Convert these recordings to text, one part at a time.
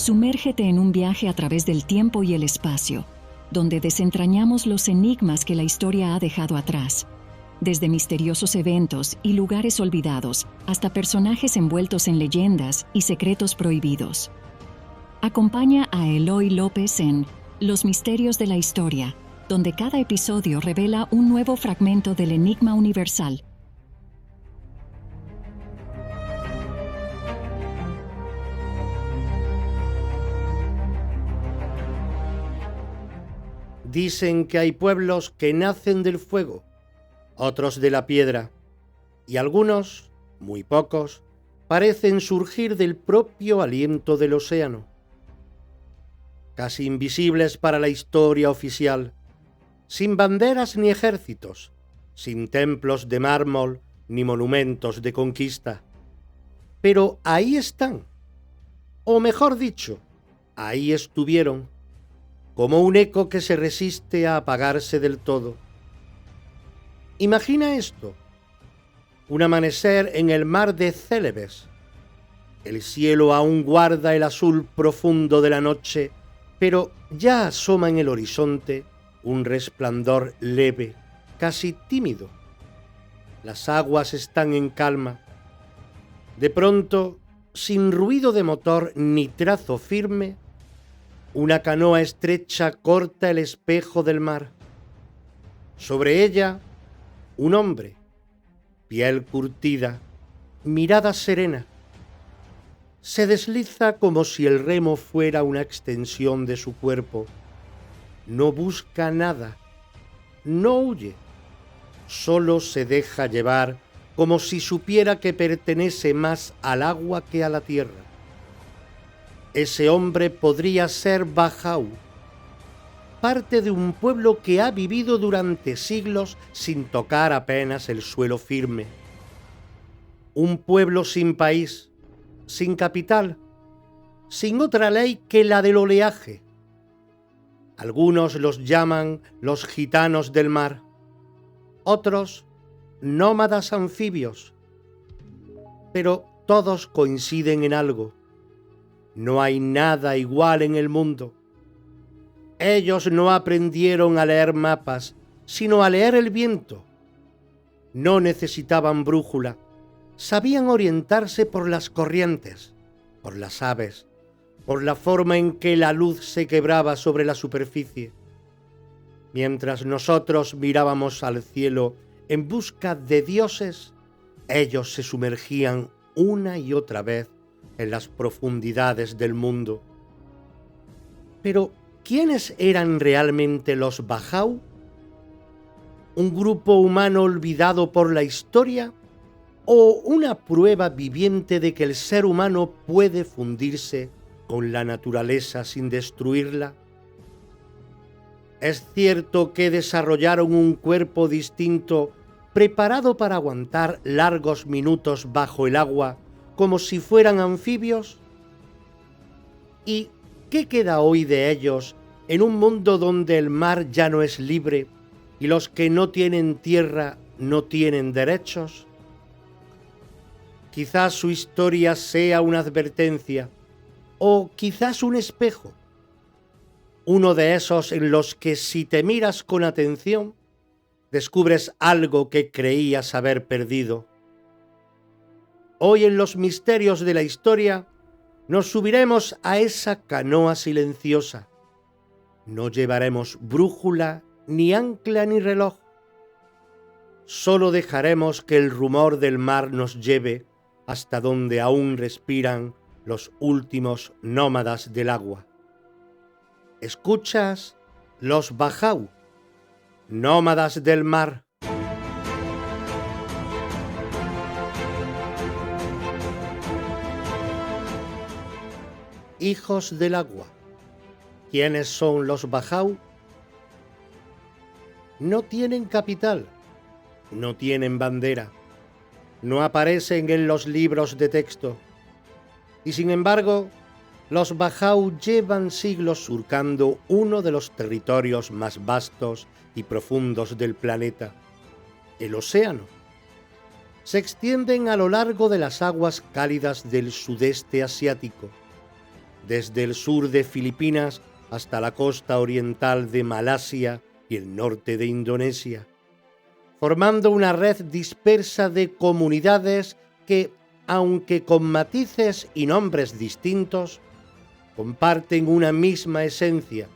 Sumérgete en un viaje a través del tiempo y el espacio, donde desentrañamos los enigmas que la historia ha dejado atrás, desde misteriosos eventos y lugares olvidados hasta personajes envueltos en leyendas y secretos prohibidos. Acompaña a Eloy López en Los Misterios de la Historia, donde cada episodio revela un nuevo fragmento del enigma universal. Dicen que hay pueblos que nacen del fuego, otros de la piedra, y algunos, muy pocos, parecen surgir del propio aliento del océano. Casi invisibles para la historia oficial, sin banderas ni ejércitos, sin templos de mármol ni monumentos de conquista. Pero ahí están, o mejor dicho, ahí estuvieron, como un eco que se resiste a apagarse del todo. Imagina esto: un amanecer en el mar de Célebes. El cielo aún guarda el azul profundo de la noche, pero ya asoma en el horizonte un resplandor leve, casi tímido. Las aguas están en calma. De pronto, sin ruido de motor ni trazo firme, una canoa estrecha corta el espejo del mar. Sobre ella, un hombre, piel curtida, mirada serena. Se desliza como si el remo fuera una extensión de su cuerpo. No busca nada, no huye, solo se deja llevar como si supiera que pertenece más al agua que a la tierra. Ese hombre podría ser Bajau, parte de un pueblo que ha vivido durante siglos sin tocar apenas el suelo firme. Un pueblo sin país, sin capital, sin otra ley que la del oleaje. Algunos los llaman los gitanos del mar, otros nómadas anfibios, pero todos coinciden en algo: no hay nada igual en el mundo. Ellos no aprendieron a leer mapas, sino a leer el viento. No necesitaban brújula, sabían orientarse por las corrientes, por las aves, por la forma en que la luz se quebraba sobre la superficie. Mientras nosotros mirábamos al cielo en busca de dioses, ellos se sumergían una y otra vez en las profundidades del mundo. Pero, ¿quiénes eran realmente los Bajau? ¿Un grupo humano olvidado por la historia? ¿O una prueba viviente de que el ser humano puede fundirse con la naturaleza sin destruirla? Es cierto que desarrollaron un cuerpo distinto, preparado para aguantar largos minutos bajo el agua, como si fueran anfibios. ¿Y qué queda hoy de ellos en un mundo donde el mar ya no es libre y los que no tienen tierra no tienen derechos? Quizás su historia sea una advertencia, o quizás un espejo, uno de esos en los que, si te miras con atención, descubres algo que creías haber perdido. Hoy, en los misterios de la historia, nos subiremos a esa canoa silenciosa. No llevaremos brújula, ni ancla, ni reloj. Solo dejaremos que el rumor del mar nos lleve hasta donde aún respiran los últimos nómadas del agua. ¿Escuchas? Los Bajau, nómadas del mar. Hijos del agua. ¿Quiénes son los Bajau? No tienen capital, no tienen bandera, no aparecen en los libros de texto, y sin embargo, los Bajau llevan siglos surcando uno de los territorios más vastos y profundos del planeta, el océano. Se extienden a lo largo de las aguas cálidas del sudeste asiático. desde el sur de Filipinas hasta la costa oriental de Malasia y el norte de Indonesia, formando una red dispersa de comunidades que, aunque con matices y nombres distintos, comparten una misma esencia,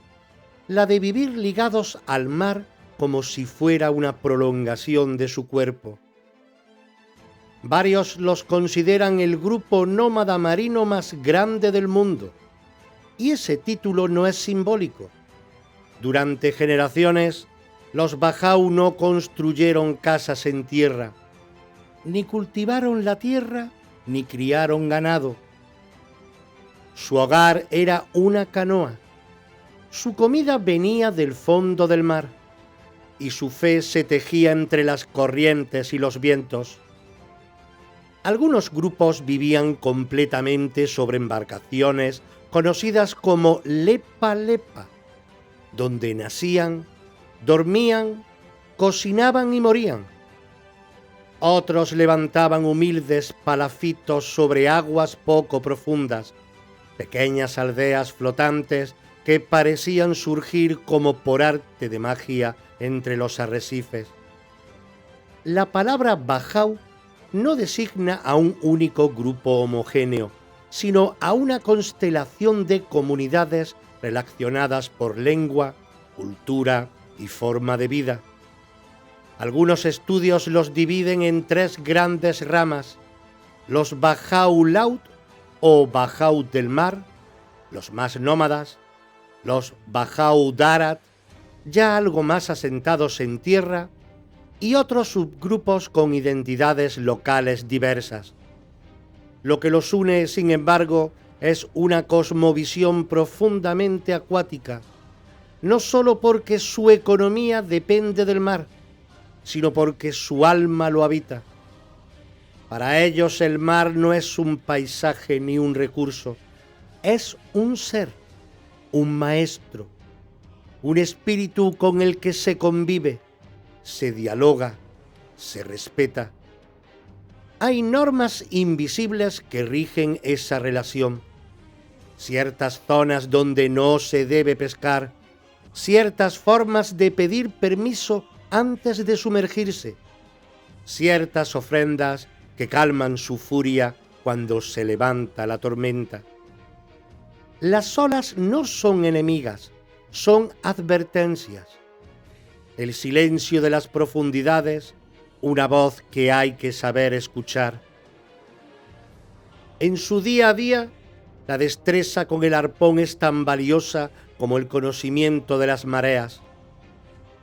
la de vivir ligados al mar como si fuera una prolongación de su cuerpo. Varios los consideran el grupo nómada marino más grande del mundo, y ese título no es simbólico. Durante generaciones, los Bajau no construyeron casas en tierra, ni cultivaron la tierra, ni criaron ganado. Su hogar era una canoa, su comida venía del fondo del mar, y su fe se tejía entre las corrientes y los vientos. Algunos grupos vivían completamente sobre embarcaciones conocidas como lepa-lepa, donde nacían, dormían, cocinaban y morían. Otros levantaban humildes palafitos sobre aguas poco profundas, pequeñas aldeas flotantes que parecían surgir como por arte de magia entre los arrecifes. La palabra Bajau no designa a un único grupo homogéneo, sino a una constelación de comunidades relacionadas por lengua, cultura y forma de vida. Algunos estudios los dividen en tres grandes ramas: los Bajau Laut o Bajau del mar, los más nómadas, los Bajau Darat, ya algo más asentados en tierra, y otros subgrupos con identidades locales diversas. Lo que los une, sin embargo, es una cosmovisión profundamente acuática, no solo porque su economía depende del mar, sino porque su alma lo habita. Para ellos el mar no es un paisaje ni un recurso, es un ser, un maestro, un espíritu con el que se convive, se dialoga, se respeta. Hay normas invisibles que rigen esa relación. Ciertas zonas donde no se debe pescar, ciertas formas de pedir permiso antes de sumergirse, ciertas ofrendas que calman su furia cuando se levanta la tormenta. Las olas no son enemigas, son advertencias. El silencio de las profundidades, una voz que hay que saber escuchar. En su día a día, la destreza con el arpón es tan valiosa como el conocimiento de las mareas.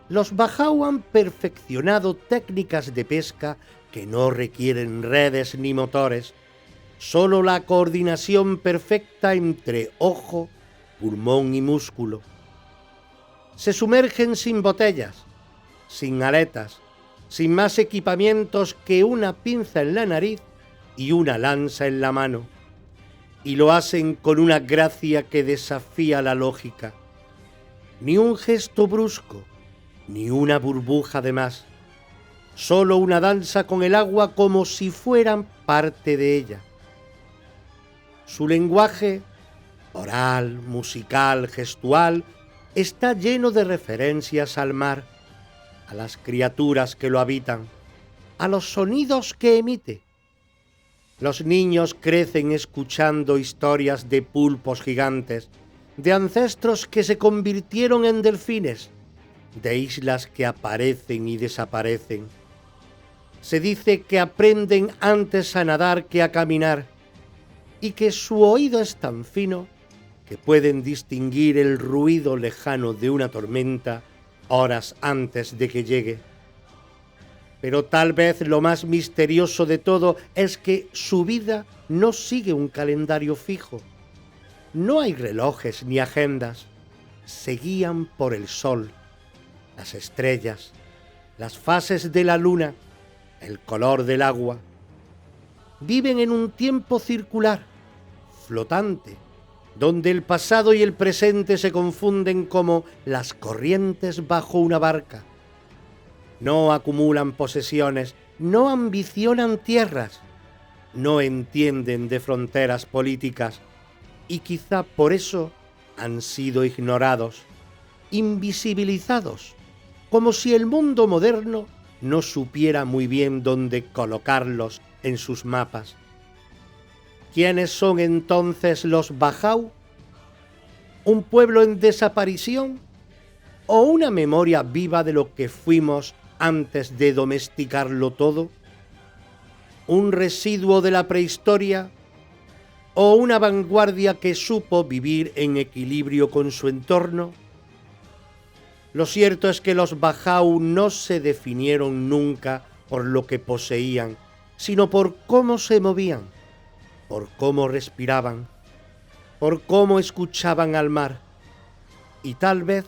Los Bajau han perfeccionado técnicas de pesca que no requieren redes ni motores, solo la coordinación perfecta entre ojo, pulmón y músculo. Se sumergen sin botellas, sin aletas, sin más equipamientos que una pinza en la nariz y una lanza en la mano, y lo hacen con una gracia que desafía la lógica. Ni un gesto brusco, ni una burbuja de más, solo una danza con el agua como si fueran parte de ella. Su lenguaje, oral, musical, gestual, está lleno de referencias al mar, a las criaturas que lo habitan, a los sonidos que emite. Los niños crecen escuchando historias de pulpos gigantes, de ancestros que se convirtieron en delfines, de islas que aparecen y desaparecen. Se dice que aprenden antes a nadar que a caminar, y que su oído es tan fino que pueden distinguir el ruido lejano de una tormenta horas antes de que llegue. Pero tal vez lo más misterioso de todo es que su vida no sigue un calendario fijo. No hay relojes ni agendas. Se guían por el sol, las estrellas, las fases de la luna, el color del agua. Viven en un tiempo circular, flotante, donde el pasado y el presente se confunden como las corrientes bajo una barca. No acumulan posesiones, no ambicionan tierras, no entienden de fronteras políticas, y quizá por eso han sido ignorados, invisibilizados, como si el mundo moderno no supiera muy bien dónde colocarlos en sus mapas. ¿Quiénes son entonces los Bajau? ¿Un pueblo en desaparición? ¿O una memoria viva de lo que fuimos antes de domesticarlo todo? ¿Un residuo de la prehistoria? ¿O una vanguardia que supo vivir en equilibrio con su entorno? Lo cierto es que los Bajau no se definieron nunca por lo que poseían, sino por cómo se movían, por cómo respiraban, por cómo escuchaban al mar. Y tal vez,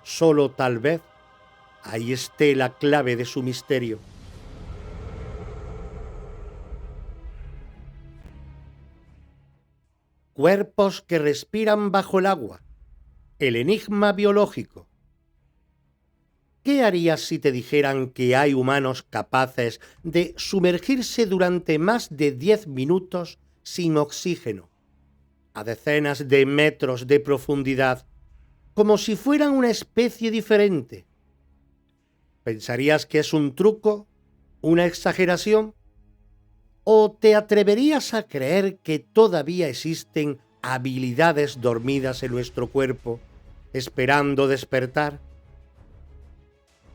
solo tal vez, ahí esté la clave de su misterio. Cuerpos que respiran bajo el agua. El enigma biológico. ¿Qué harías si te dijeran que hay humanos capaces de sumergirse durante más de 10 minutos sin oxígeno, a decenas de metros de profundidad, como si fueran una especie diferente? ¿Pensarías que es un truco, una exageración? ¿O te atreverías a creer que todavía existen habilidades dormidas en nuestro cuerpo, esperando despertar?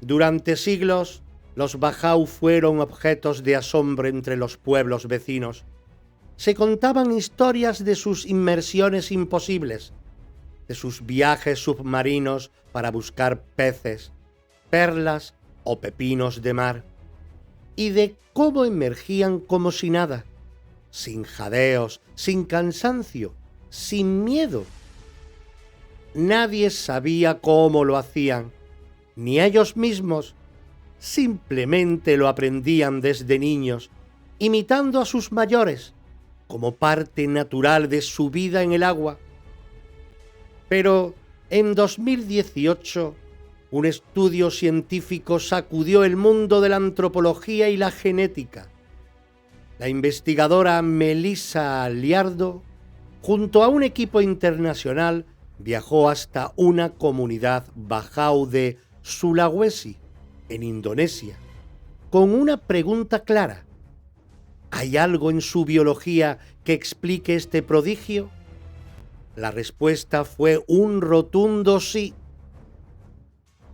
Durante siglos, los Bajau fueron objetos de asombro entre los pueblos vecinos. Se contaban historias de sus inmersiones imposibles, de sus viajes submarinos para buscar peces, perlas o pepinos de mar, y de cómo emergían como si nada, sin jadeos, sin cansancio, sin miedo. Nadie sabía cómo lo hacían, ni ellos mismos. Simplemente lo aprendían desde niños, imitando a sus mayores, como parte natural de su vida en el agua. Pero en 2018, un estudio científico sacudió el mundo de la antropología y la genética. La investigadora Melissa Liardo, junto a un equipo internacional, viajó hasta una comunidad Bajau de Sulawesi, en Indonesia, con una pregunta clara: ¿hay algo en su biología que explique este prodigio? La respuesta fue un rotundo sí.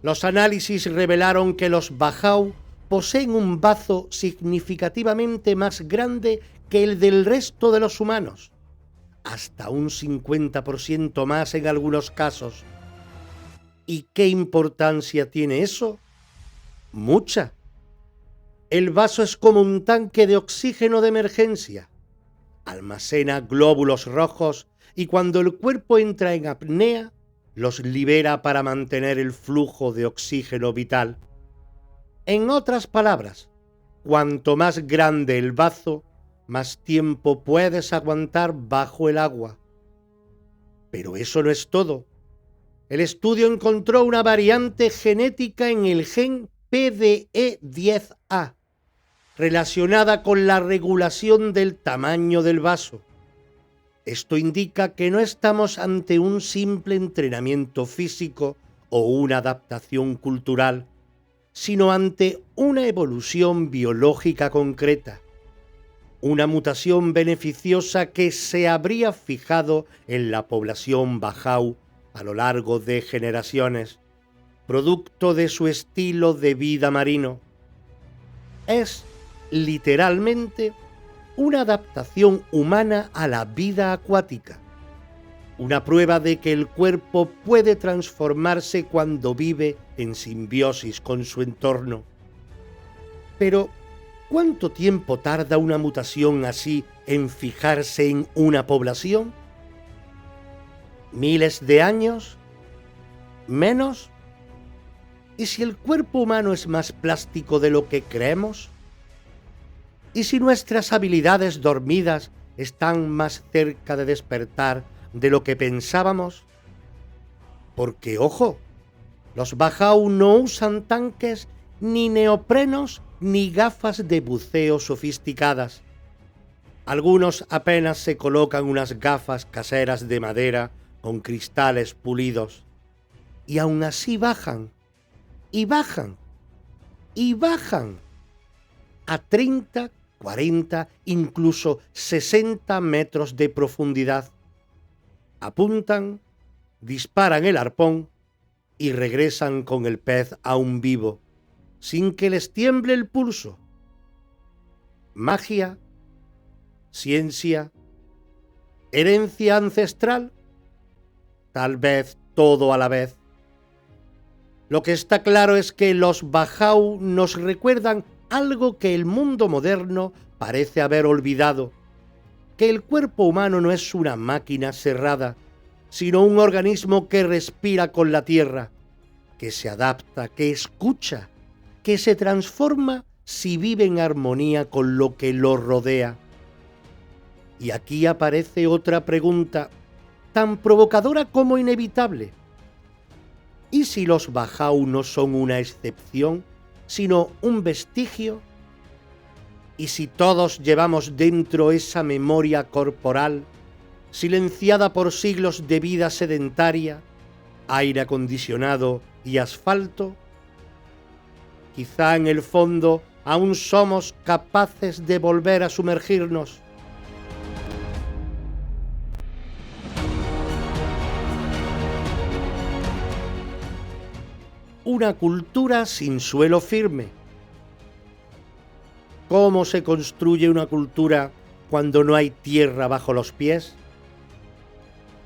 Los análisis revelaron que los Bajau poseen un bazo significativamente más grande que el del resto de los humanos, hasta un 50% más en algunos casos. ¿Y qué importancia tiene eso? Mucha. El vaso es como un tanque de oxígeno de emergencia. Almacena glóbulos rojos y cuando el cuerpo entra en apnea, los libera para mantener el flujo de oxígeno vital. En otras palabras, cuanto más grande el bazo, más tiempo puedes aguantar bajo el agua. Pero eso no es todo. El estudio encontró una variante genética en el gen PDE10A, relacionada con la regulación del tamaño del vaso. Esto indica que no estamos ante un simple entrenamiento físico o una adaptación cultural, sino ante una evolución biológica concreta, una mutación beneficiosa que se habría fijado en la población Bajau a lo largo de generaciones, producto de su estilo de vida marino. Es, literalmente, una adaptación humana a la vida acuática, una prueba de que el cuerpo puede transformarse cuando vive en simbiosis con su entorno. Pero, ¿cuánto tiempo tarda una mutación así en fijarse en una población? ¿Miles de años? ¿Menos? ¿Y si el cuerpo humano es más plástico de lo que creemos? ¿Y si nuestras habilidades dormidas están más cerca de despertar de lo que pensábamos? Porque, ojo, los Bajau no usan tanques, ni neoprenos, ni gafas de buceo sofisticadas. Algunos apenas se colocan unas gafas caseras de madera con cristales pulidos, y aún así bajan, y bajan, y bajan a 30, 40, incluso 60 metros de profundidad. Apuntan, disparan el arpón y regresan con el pez aún vivo, sin que les tiemble el pulso. Magia, ciencia, herencia ancestral, tal vez todo a la vez. Lo que está claro es que los Bajau nos recuerdan algo que el mundo moderno parece haber olvidado, que el cuerpo humano no es una máquina cerrada, sino un organismo que respira con la tierra, que se adapta, que escucha, que se transforma si vive en armonía con lo que lo rodea. Y aquí aparece otra pregunta, tan provocadora como inevitable. ¿Y si los Bajau no son una excepción, sino un vestigio? ¿Y si todos llevamos dentro esa memoria corporal, silenciada por siglos de vida sedentaria, aire acondicionado y asfalto? Quizá en el fondo aún somos capaces de volver a sumergirnos. Una cultura sin suelo firme. ¿Cómo se construye una cultura cuando no hay tierra bajo los pies?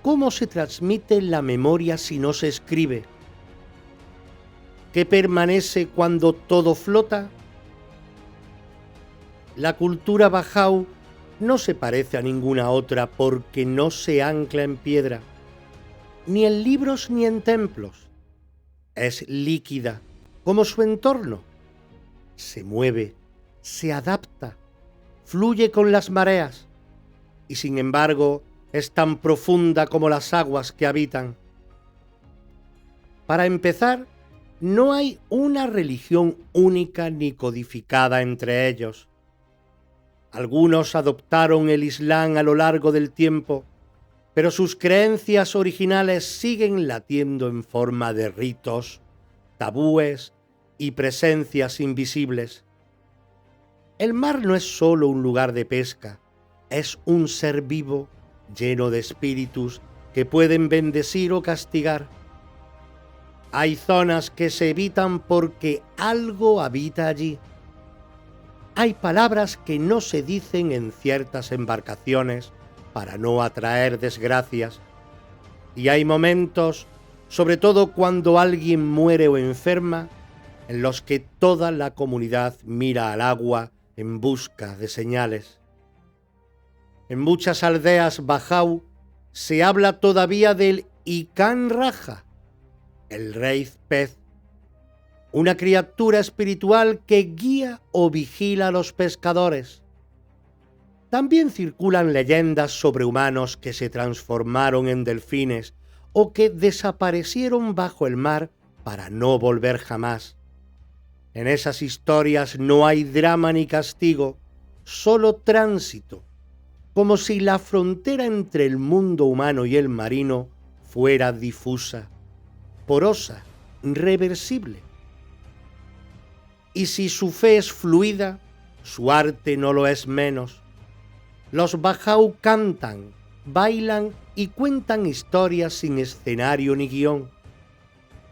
¿Cómo se transmite la memoria si no se escribe? ¿Qué permanece cuando todo flota? La cultura Bajau no se parece a ninguna otra porque no se ancla en piedra, ni en libros ni en templos. Es líquida, como su entorno. Se mueve, se adapta, fluye con las mareas, y sin embargo es tan profunda como las aguas que habitan. Para empezar, no hay una religión única ni codificada entre ellos. Algunos adoptaron el Islam a lo largo del tiempo, pero sus creencias originales siguen latiendo en forma de ritos, tabúes y presencias invisibles. El mar no es solo un lugar de pesca, es un ser vivo lleno de espíritus que pueden bendecir o castigar. Hay zonas que se evitan porque algo habita allí. Hay palabras que no se dicen en ciertas embarcaciones para no atraer desgracias. Y hay momentos, sobre todo cuando alguien muere o enferma, en los que toda la comunidad mira al agua en busca de señales. En muchas aldeas Bajau se habla todavía del Ikan Raja, el rey pez, una criatura espiritual que guía o vigila a los pescadores. También circulan leyendas sobre humanos que se transformaron en delfines o que desaparecieron bajo el mar para no volver jamás. En esas historias no hay drama ni castigo, solo tránsito, como si la frontera entre el mundo humano y el marino fuera difusa, porosa, irreversible. Y si su fe es fluida, su arte no lo es menos. Los Bajau cantan, bailan y cuentan historias sin escenario ni guión.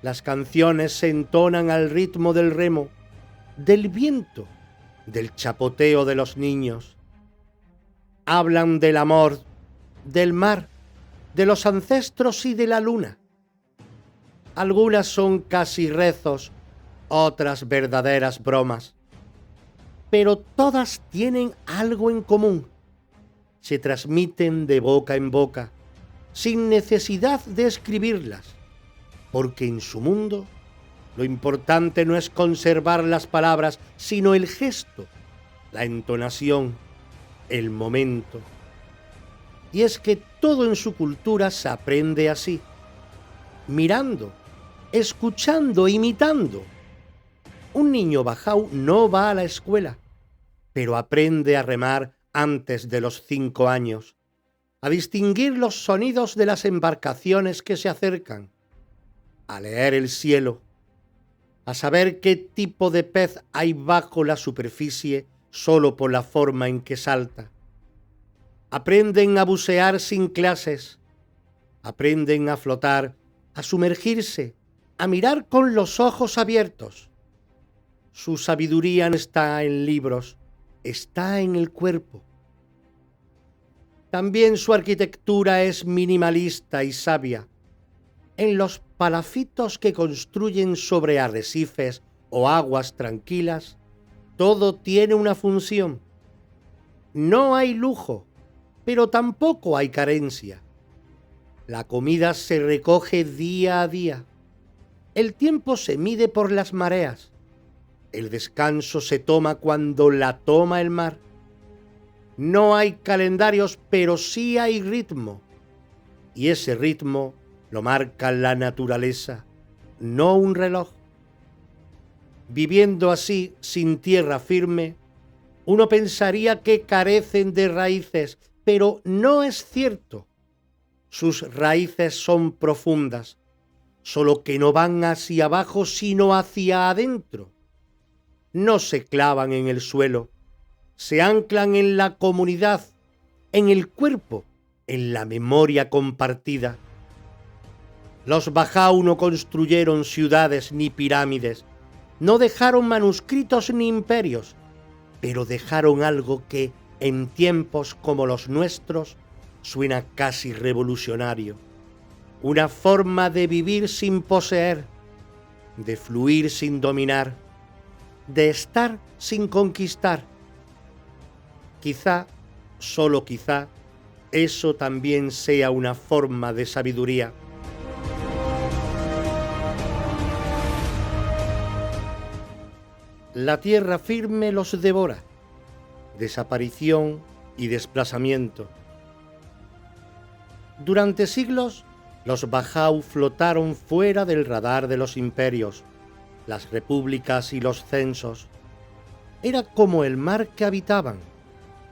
Las canciones se entonan al ritmo del remo, del viento, del chapoteo de los niños. Hablan del amor, del mar, de los ancestros y de la luna. Algunas son casi rezos, otras verdaderas bromas. Pero todas tienen algo en común. Se transmiten de boca en boca, sin necesidad de escribirlas, porque en su mundo lo importante no es conservar las palabras, sino el gesto, la entonación, el momento. Y es que todo en su cultura se aprende así, mirando, escuchando, imitando. Un niño Bajau no va a la escuela, pero aprende a remar antes de los 5 años, a distinguir los sonidos de las embarcaciones que se acercan, a leer el cielo, a saber qué tipo de pez hay bajo la superficie solo por la forma en que salta. Aprenden a bucear sin clases, aprenden a flotar, a sumergirse, a mirar con los ojos abiertos. Su sabiduría no está en libros, está en el cuerpo. También su arquitectura es minimalista y sabia. En los palafitos que construyen sobre arrecifes o aguas tranquilas, todo tiene una función. No hay lujo, pero tampoco hay carencia. La comida se recoge día a día. El tiempo se mide por las mareas. El descanso se toma cuando la toma el mar. No hay calendarios, pero sí hay ritmo. Y ese ritmo lo marca la naturaleza, no un reloj. Viviendo así, sin tierra firme, uno pensaría que carecen de raíces, pero no es cierto. Sus raíces son profundas, solo que no van hacia abajo, sino hacia adentro. No se clavan en el suelo, se anclan en la comunidad, en el cuerpo, en la memoria compartida. Los Bajau no construyeron ciudades ni pirámides, no dejaron manuscritos ni imperios, pero dejaron algo que, en tiempos como los nuestros, suena casi revolucionario. Una forma de vivir sin poseer, de fluir sin dominar, de estar sin conquistar. Quizá, solo quizá, eso también sea una forma de sabiduría. La tierra firme los devora, desaparición y desplazamiento. Durante siglos, los Bajau flotaron fuera del radar de los imperios, las repúblicas y los censos. Era como el mar que habitaban,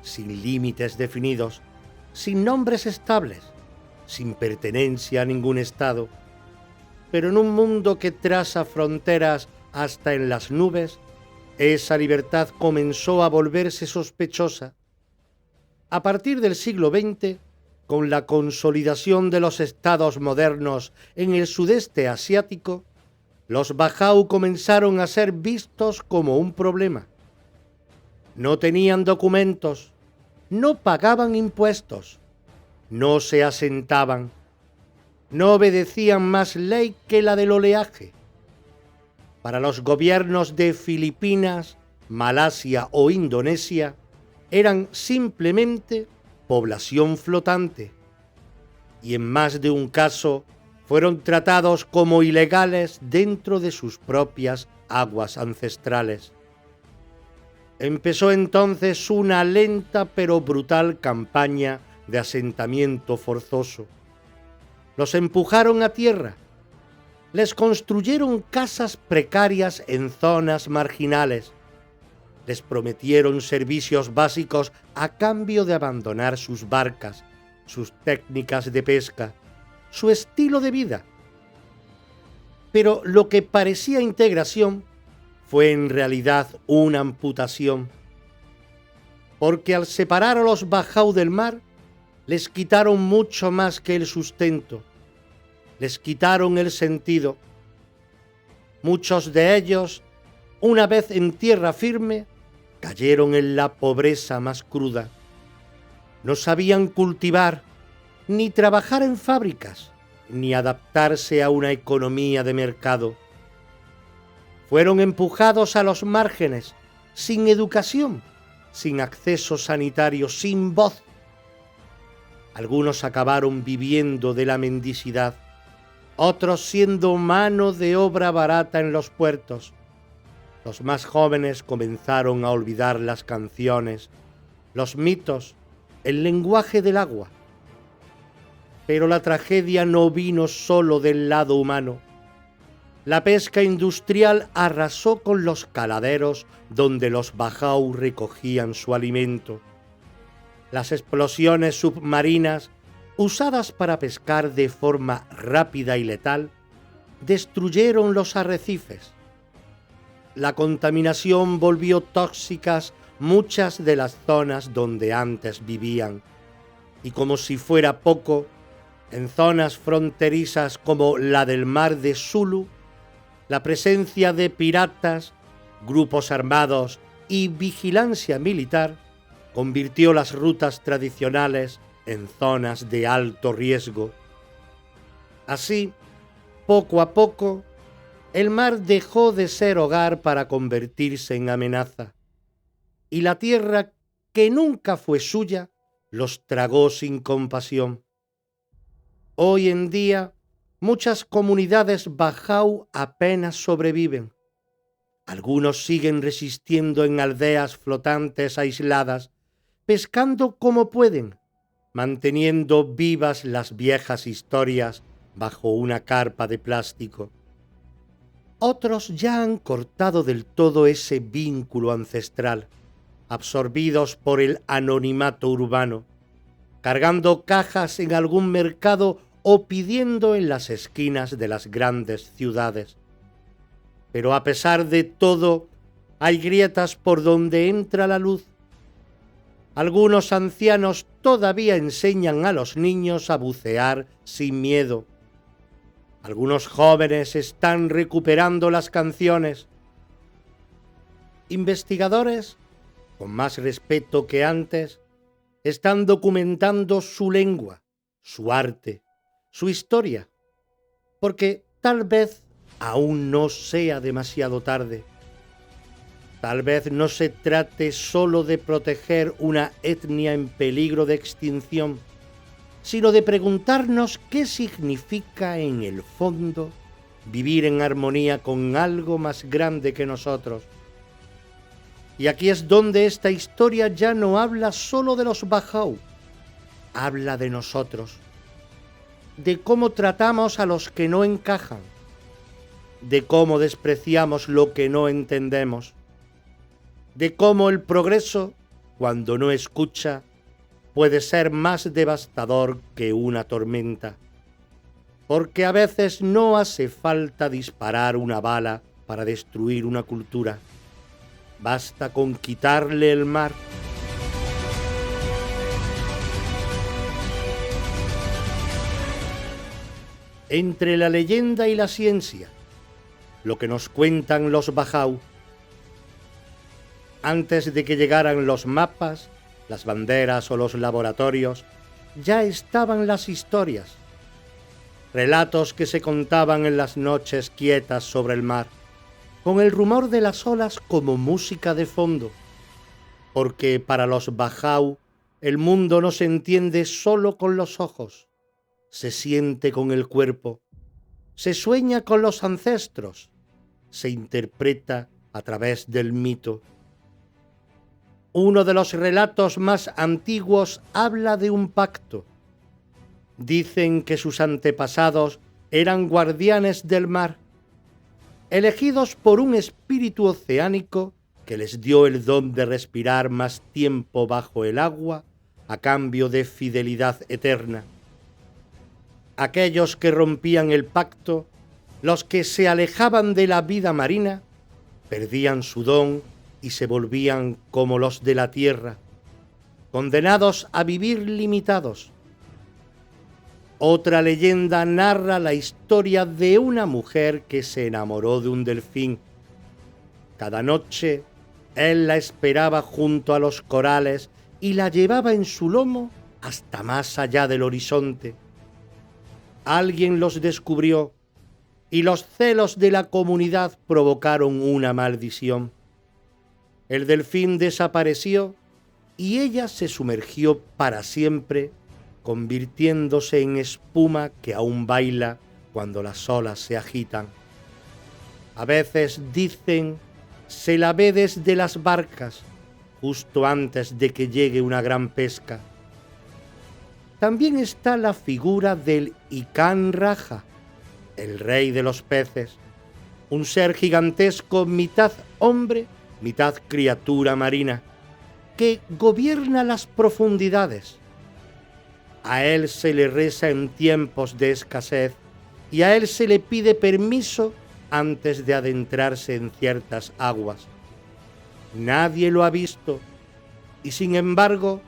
sin límites definidos, sin nombres estables, sin pertenencia a ningún estado, pero en un mundo que traza fronteras hasta en las nubes, esa libertad comenzó a volverse sospechosa. A partir del siglo XX, con la consolidación de los estados modernos en el sudeste asiático, los Bajau comenzaron a ser vistos como un problema. No tenían documentos, no pagaban impuestos, no se asentaban, no obedecían más ley que la del oleaje. Para los gobiernos de Filipinas, Malasia o Indonesia, eran simplemente población flotante, y en más de un caso fueron tratados como ilegales dentro de sus propias aguas ancestrales. Empezó entonces una lenta pero brutal campaña de asentamiento forzoso. Los empujaron a tierra, les construyeron casas precarias en zonas marginales, les prometieron servicios básicos a cambio de abandonar sus barcas, sus técnicas de pesca, su estilo de vida. Pero lo que parecía integración fue en realidad una amputación, porque al separar a los Bajau del mar, les quitaron mucho más que el sustento, les quitaron el sentido. Muchos de ellos, una vez en tierra firme, cayeron en la pobreza más cruda. No sabían cultivar, ni trabajar en fábricas, ni adaptarse a una economía de mercado. Fueron empujados a los márgenes, sin educación, sin acceso sanitario, sin voz. Algunos acabaron viviendo de la mendicidad, otros siendo mano de obra barata en los puertos. Los más jóvenes comenzaron a olvidar las canciones, los mitos, el lenguaje del agua. Pero la tragedia no vino solo del lado humano. La pesca industrial arrasó con los caladeros donde los Bajau recogían su alimento. Las explosiones submarinas, usadas para pescar de forma rápida y letal, destruyeron los arrecifes. La contaminación volvió tóxicas muchas de las zonas donde antes vivían, y como si fuera poco, en zonas fronterizas como la del mar de Sulu, la presencia de piratas, grupos armados y vigilancia militar convirtió las rutas tradicionales en zonas de alto riesgo. Así, poco a poco, el mar dejó de ser hogar para convertirse en amenaza, y la tierra, que nunca fue suya, los tragó sin compasión. Hoy en día, muchas comunidades Bajau apenas sobreviven. Algunos siguen resistiendo en aldeas flotantes aisladas, pescando como pueden, manteniendo vivas las viejas historias bajo una carpa de plástico. Otros ya han cortado del todo ese vínculo ancestral, absorbidos por el anonimato urbano, cargando cajas en algún mercado o pidiendo en las esquinas de las grandes ciudades. Pero a pesar de todo, hay grietas por donde entra la luz. Algunos ancianos todavía enseñan a los niños a bucear sin miedo. Algunos jóvenes están recuperando las canciones. Investigadores, con más respeto que antes, están documentando su lengua, su arte, su historia, porque tal vez aún no sea demasiado tarde. Tal vez no se trate solo de proteger una etnia en peligro de extinción, sino de preguntarnos qué significa en el fondo vivir en armonía con algo más grande que nosotros. Y aquí es donde esta historia ya no habla solo de los Bajau, habla de nosotros, de cómo tratamos a los que no encajan, de cómo despreciamos lo que no entendemos, de cómo el progreso, cuando no escucha, puede ser más devastador que una tormenta, porque a veces no hace falta disparar una bala para destruir una cultura. Basta con quitarle el mar. Entre la leyenda y la ciencia, lo que nos cuentan los Bajau. Antes de que llegaran los mapas, las banderas o los laboratorios, ya estaban las historias. Relatos que se contaban en las noches quietas sobre el mar, con el rumor de las olas como música de fondo, porque para los Bajau el mundo no se entiende solo con los ojos, se siente con el cuerpo, se sueña con los ancestros, se interpreta a través del mito. Uno de los relatos más antiguos habla de un pacto. Dicen que sus antepasados eran guardianes del mar, elegidos por un espíritu oceánico que les dio el don de respirar más tiempo bajo el agua a cambio de fidelidad eterna. Aquellos que rompían el pacto, los que se alejaban de la vida marina, perdían su don y se volvían como los de la tierra, condenados a vivir limitados. Otra leyenda narra la historia de una mujer que se enamoró de un delfín. Cada noche él la esperaba junto a los corales y la llevaba en su lomo hasta más allá del horizonte. Alguien los descubrió y los celos de la comunidad provocaron una maldición. El delfín desapareció y ella se sumergió para siempre, convirtiéndose en espuma que aún baila cuando las olas se agitan. A veces dicen se la ve desde las barcas, justo antes de que llegue una gran pesca. También está la figura del Ikan Raja, el rey de los peces, un ser gigantesco mitad hombre, mitad criatura marina, que gobierna las profundidades. A Él se le reza en tiempos de escasez y a Él se le pide permiso antes de adentrarse en ciertas aguas. Nadie lo ha visto y sin embargo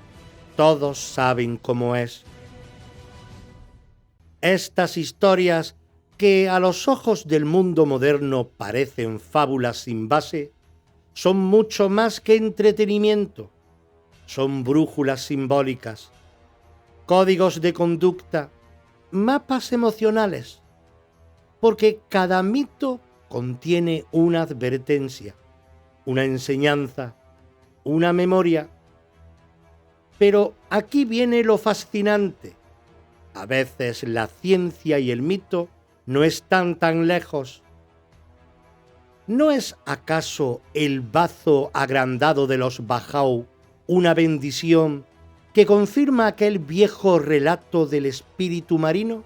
todos saben cómo es. Estas historias que a los ojos del mundo moderno parecen fábulas sin base, son mucho más que entretenimiento, son brújulas simbólicas, códigos de conducta, mapas emocionales, porque cada mito contiene una advertencia, una enseñanza, una memoria. Pero aquí viene lo fascinante. A veces la ciencia y el mito no están tan lejos. ¿No es acaso el bazo agrandado de los Bajau una bendición que confirma aquel viejo relato del espíritu marino?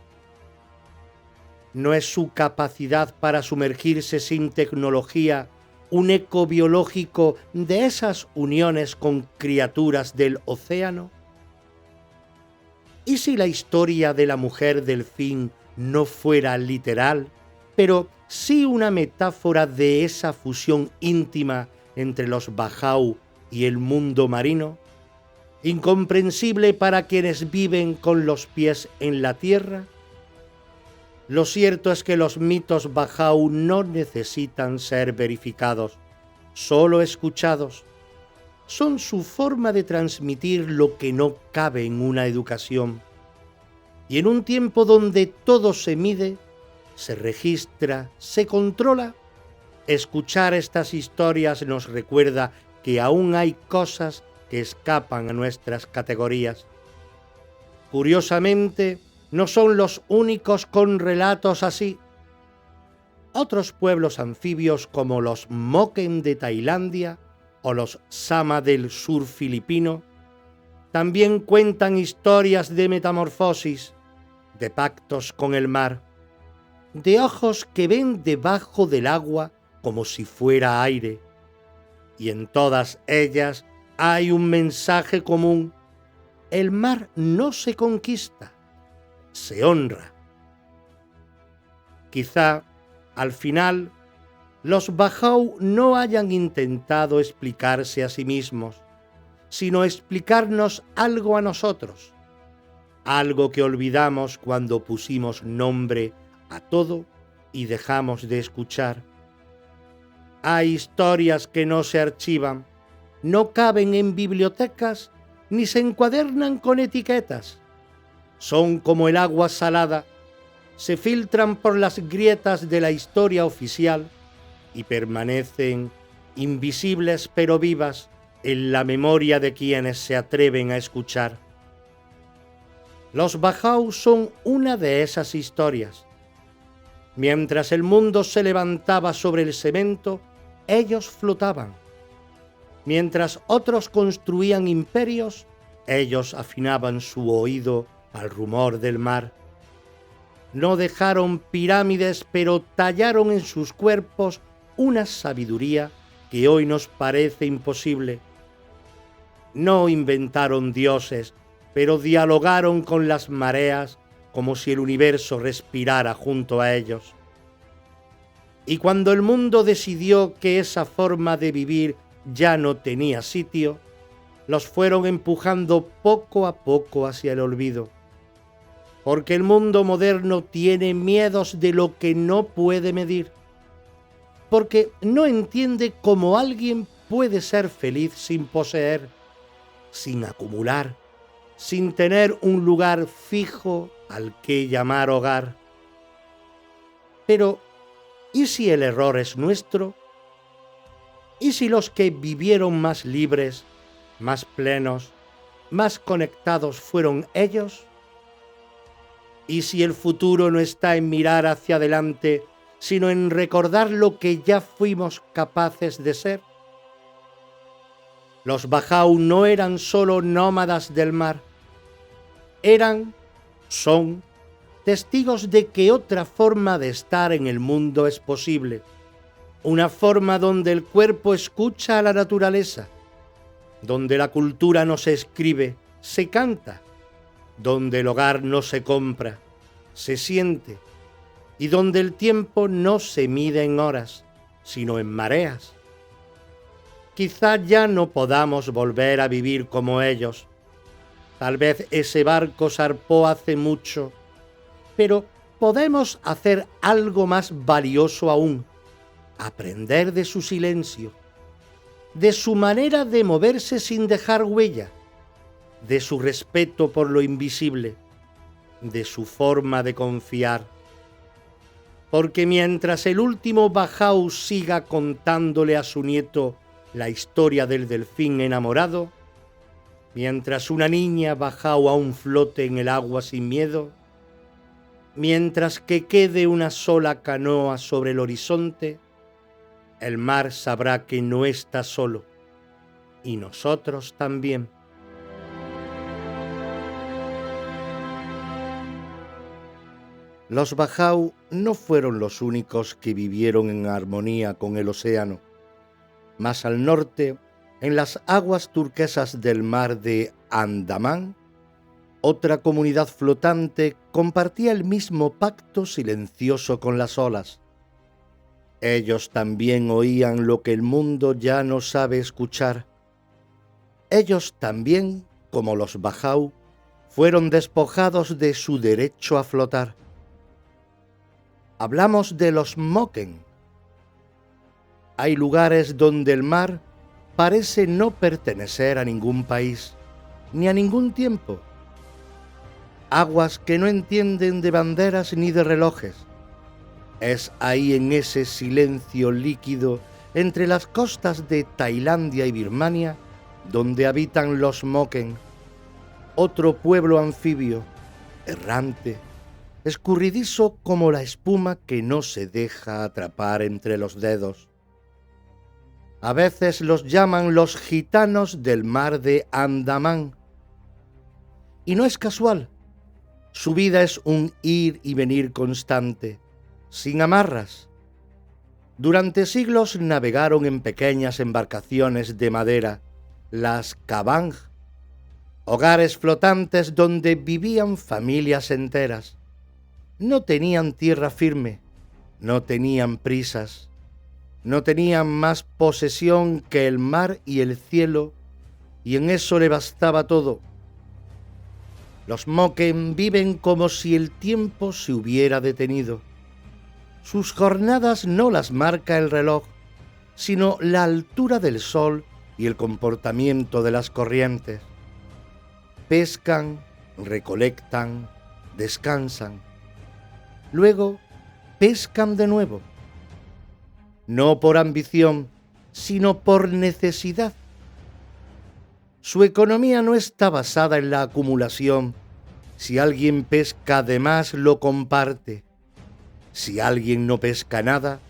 ¿No es su capacidad para sumergirse sin tecnología un eco biológico de esas uniones con criaturas del océano? ¿Y si la historia de la mujer delfín no fuera literal, pero sí una metáfora de esa fusión íntima entre los Bajau y el mundo marino, incomprensible para quienes viven con los pies en la tierra? Lo cierto es que los mitos Bajau no necesitan ser verificados, solo escuchados. Son su forma de transmitir lo que no cabe en una educación. Y en un tiempo donde todo se mide, se registra, se controla, escuchar estas historias nos recuerda que aún hay cosas que escapan a nuestras categorías. Curiosamente, no son los únicos con relatos así. Otros pueblos anfibios como los Moken de Tailandia o los Sama del sur filipino también cuentan historias de metamorfosis, de pactos con el mar, de ojos que ven debajo del agua como si fuera aire. Y en todas ellas hay un mensaje común: el mar no se conquista, se honra. Quizá, al final, los Bajau no hayan intentado explicarse a sí mismos, sino explicarnos algo a nosotros, algo que olvidamos cuando pusimos nombre a todo y dejamos de escuchar. Hay historias que no se archivan, no caben en bibliotecas ni se encuadernan con etiquetas. Son como el agua salada, se filtran por las grietas de la historia oficial y permanecen invisibles pero vivas en la memoria de quienes se atreven a escuchar. Los Bajau son una de esas historias. Mientras el mundo se levantaba sobre el cemento, ellos flotaban. Mientras otros construían imperios, ellos afinaban su oído al rumor del mar. No dejaron pirámides, pero tallaron en sus cuerpos una sabiduría que hoy nos parece imposible. No inventaron dioses, pero dialogaron con las mareas como si el universo respirara junto a ellos. Y cuando el mundo decidió que esa forma de vivir ya no tenía sitio, los fueron empujando poco a poco hacia el olvido. Porque el mundo moderno tiene miedos de lo que no puede medir. Porque no entiende cómo alguien puede ser feliz sin poseer, sin acumular, sin tener un lugar fijo al que llamar hogar. Pero, ¿y si el error es nuestro? ¿Y si los que vivieron más libres, más plenos, más conectados fueron ellos? ¿Y si el futuro no está en mirar hacia adelante, sino en recordar lo que ya fuimos capaces de ser? Los Bajau no eran solo nómadas del mar, son testigos de que otra forma de estar en el mundo es posible, una forma donde el cuerpo escucha a la naturaleza, donde la cultura no se escribe, se canta, donde el hogar no se compra, se siente, y donde el tiempo no se mide en horas, sino en mareas. Quizá ya no podamos volver a vivir como ellos. Tal vez ese barco zarpó hace mucho, pero podemos hacer algo más valioso aún: aprender de su silencio, de su manera de moverse sin dejar huella, de su respeto por lo invisible, de su forma de confiar. Porque mientras el último bajau siga contándole a su nieto la historia del delfín enamorado, mientras una niña bajau aún flote en el agua sin miedo, mientras que quede una sola canoa sobre el horizonte, el mar sabrá que no está solo, y nosotros también. Los bajau no fueron los únicos que vivieron en armonía con el océano. Más al norte, en las aguas turquesas del mar de Andamán, otra comunidad flotante compartía el mismo pacto silencioso con las olas. Ellos también oían lo que el mundo ya no sabe escuchar. Ellos también, como los bajau, fueron despojados de su derecho a flotar. Hablamos de los moken. Hay lugares donde el mar parece no pertenecer a ningún país, ni a ningún tiempo. Aguas que no entienden de banderas ni de relojes. Es ahí, en ese silencio líquido entre las costas de Tailandia y Birmania, donde habitan los moken, otro pueblo anfibio, errante, escurridizo como la espuma que no se deja atrapar entre los dedos. A veces los llaman los gitanos del mar de Andamán. Y no es casual. Su vida es un ir y venir constante, sin amarras. Durante siglos navegaron en pequeñas embarcaciones de madera, las kabang, hogares flotantes donde vivían familias enteras. No tenían tierra firme, no tenían prisas, no tenían más posesión que el mar y el cielo, y en eso le bastaba todo. Los moken viven como si el tiempo se hubiera detenido. Sus jornadas no las marca el reloj, sino la altura del sol y el comportamiento de las corrientes. Pescan, recolectan, descansan. Luego pescan de nuevo. No por ambición, sino por necesidad. Su economía no está basada en la acumulación. Si alguien pesca de más, lo comparte. Si alguien no pesca nada,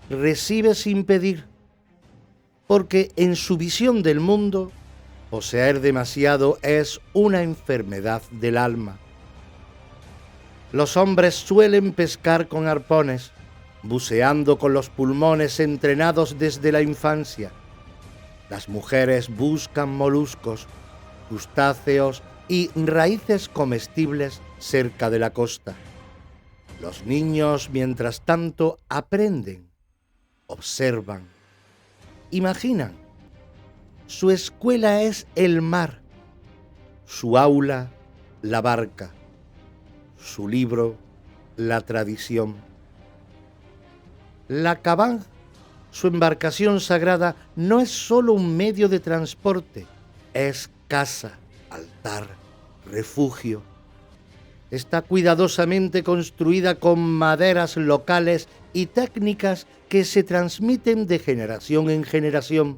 recibe sin pedir. Porque en su visión del mundo, poseer demasiado es una enfermedad del alma. Los hombres suelen pescar con arpones, buceando con los pulmones entrenados desde la infancia. Las mujeres buscan moluscos, crustáceos y raíces comestibles cerca de la costa. Los niños, mientras tanto, aprenden, observan, imaginan. Su escuela es el mar, su aula la barca, su libro la tradición. La kabang, su embarcación sagrada, no es solo un medio de transporte, es casa, altar, refugio. Está cuidadosamente construida con maderas locales y técnicas que se transmiten de generación en generación.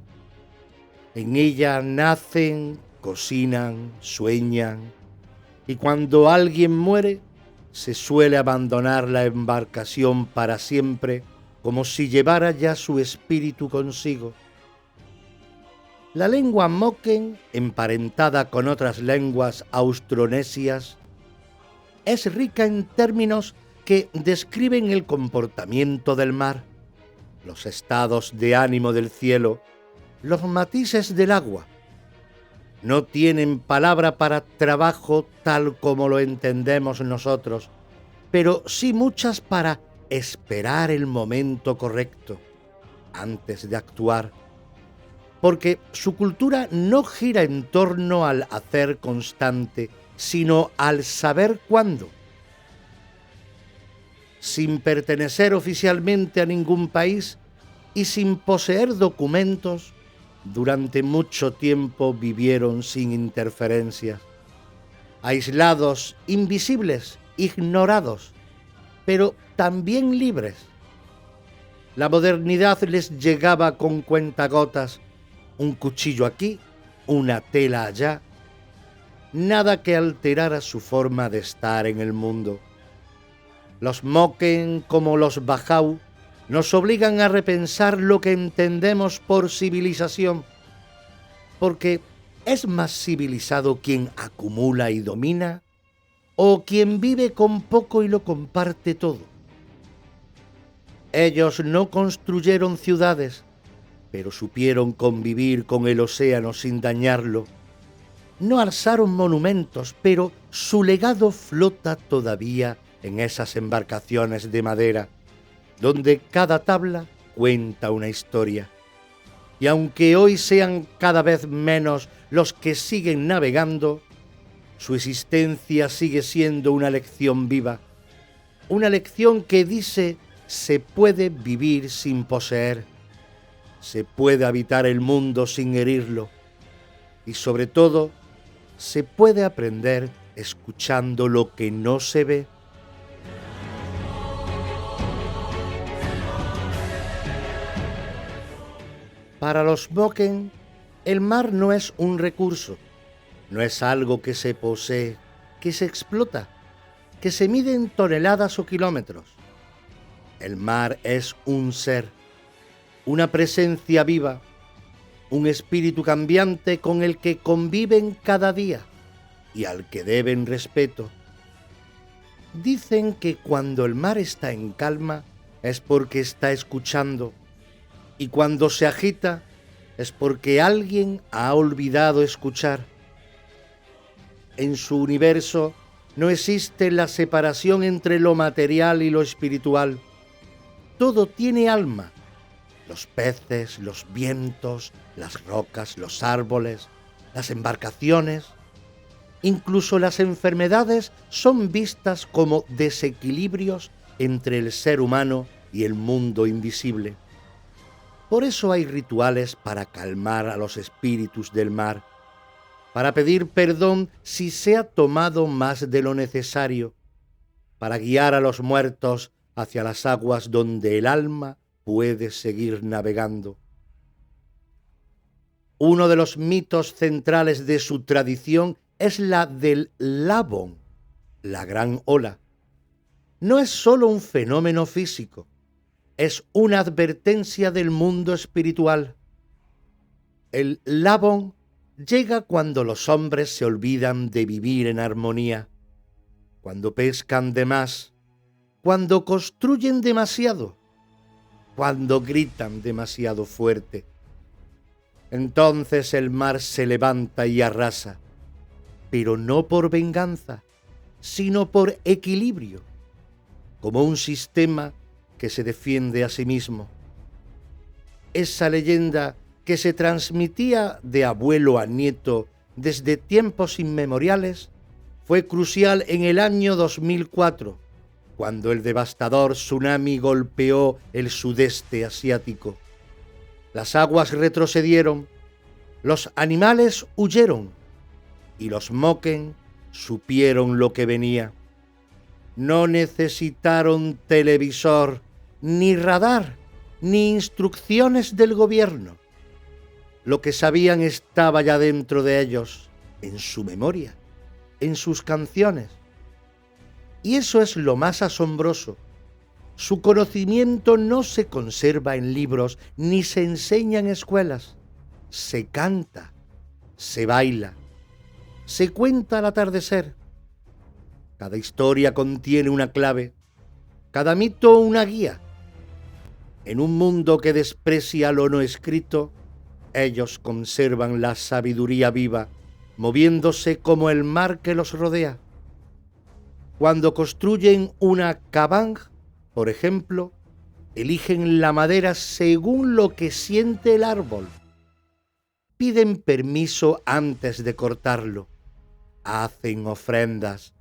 En ella nacen, cocinan, sueñan, y cuando alguien muere, se suele abandonar la embarcación para siempre, como si llevara ya su espíritu consigo. La lengua moken, emparentada con otras lenguas austronesias, es rica en términos que describen el comportamiento del mar, los estados de ánimo del cielo, los matices del agua, No tienen palabra para trabajo tal como lo entendemos nosotros, pero sí muchas para esperar el momento correcto antes de actuar, porque su cultura no gira en torno al hacer constante, sino al saber cuándo. Sin pertenecer oficialmente a ningún país y sin poseer documentos, durante mucho tiempo vivieron sin interferencias, aislados, invisibles, ignorados, pero también libres. La modernidad les llegaba con cuentagotas, un cuchillo aquí, una tela allá, nada que alterara su forma de estar en el mundo. Los Moken como los Bajau nos obligan a repensar lo que entendemos por civilización, porque ¿es más civilizado quien acumula y domina o quien vive con poco y lo comparte todo? Ellos no construyeron ciudades, pero supieron convivir con el océano sin dañarlo. No alzaron monumentos, pero su legado flota todavía en esas embarcaciones de madera, donde cada tabla cuenta una historia. Y aunque hoy sean cada vez menos los que siguen navegando, su existencia sigue siendo una lección viva, una lección que dice: se puede vivir sin poseer, se puede habitar el mundo sin herirlo, y sobre todo, se puede aprender escuchando lo que no se ve. Para los Moken, el mar no es un recurso, no es algo que se posee, que se explota, que se mide en toneladas o kilómetros. El mar es un ser, una presencia viva, un espíritu cambiante con el que conviven cada día y al que deben respeto. Dicen que cuando el mar está en calma es porque está escuchando, y cuando se agita es porque alguien ha olvidado escuchar. En su universo no existe la separación entre lo material y lo espiritual. Todo tiene alma. Los peces, los vientos, las rocas, los árboles, las embarcaciones, incluso las enfermedades son vistas como desequilibrios entre el ser humano y el mundo invisible. Por eso hay rituales para calmar a los espíritus del mar, para pedir perdón si se ha tomado más de lo necesario, para guiar a los muertos hacia las aguas donde el alma puede seguir navegando. Uno de los mitos centrales de su tradición es la del Labón, la gran ola. No es solo un fenómeno físico, es una advertencia del mundo espiritual. El Labón llega cuando los hombres se olvidan de vivir en armonía, cuando pescan de más, cuando construyen demasiado, cuando gritan demasiado fuerte. Entonces el mar se levanta y arrasa, pero no por venganza, sino por equilibrio, como un sistema que se defiende a sí mismo. Esa leyenda que se transmitía de abuelo a nieto desde tiempos inmemoriales fue crucial en el año 2004, cuando el devastador tsunami golpeó el sudeste asiático. Las aguas retrocedieron, los animales huyeron y los Moken supieron lo que venía. No necesitaron televisor, ni radar, ni instrucciones del gobierno. Lo que sabían estaba ya dentro de ellos, en su memoria, en sus canciones. Y eso es lo más asombroso. Su conocimiento no se conserva en libros ni se enseña en escuelas. Se canta, se baila, se cuenta al atardecer. Cada historia contiene una clave, cada mito una guía. En un mundo que desprecia lo no escrito, ellos conservan la sabiduría viva moviéndose como el mar que los rodea. Cuando construyen una cabana, por ejemplo, eligen la madera según lo que siente el árbol. Piden permiso antes de cortarlo, hacen ofrendas,